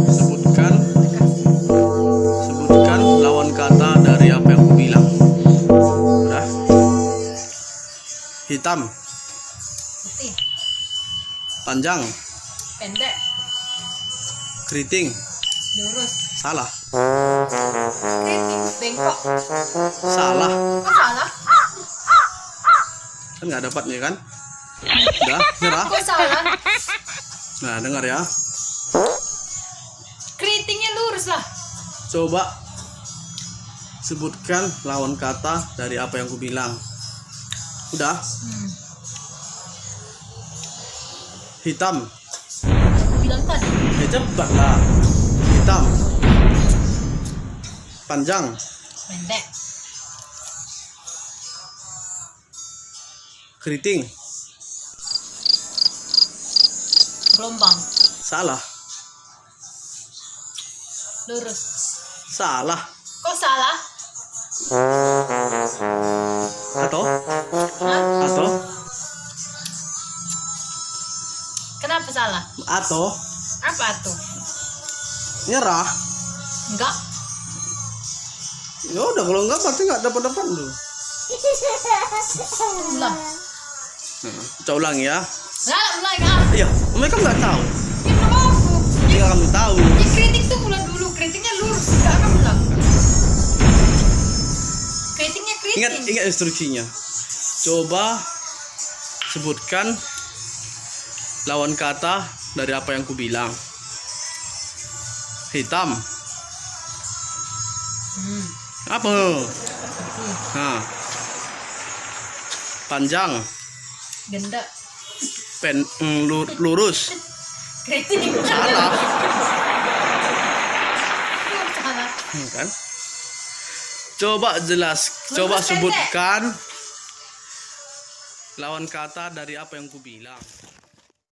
Sebutkan sebutkan lawan kata dari apa yang aku bilang. Udah. Hitam, Putih. panjang, Pendek. keriting. Lurus. Salah. Keriting. Bengkok. Salah. Kok salah? Kan nggak dapatnya kan? Udah, nyerah. Kok salah? Nah, dengar ya. Keritingnya lurus lah. Coba sebutkan lawan kata dari apa yang ku bilang. Udah. Hitam. Aku bilang tadi. Ya cepat lah. Hitam. Panjang. Pendek. Keriting. Gelombang. Salah. Lurus. Salah. Kok salah? Atau? Hah? Atau? Kenapa salah? Atau? Apa tuh? Nyerah. Enggak. Ya udah, kalau enggak berarti nggak dapat dulu. Ulang. Kita ulang ya. Enggak, ulang ah. Iya, mereka nggak tahu. Ya kenapa aku? Jika kamu tahu. Ya keriting tuh ulang dulu. Keritingnya lurus. Enggak akan ulang. Keritingnya keriting. Ingat instruksinya. Coba sebutkan lawan kata dari apa yang ku bilang. Hitam. Apa? Nah. Panjang. Genda. Lurus. Keriting. Salah. Salah. Kan? Coba coba Lurus, sebutkan lawan kata dari apa yang ku bilang.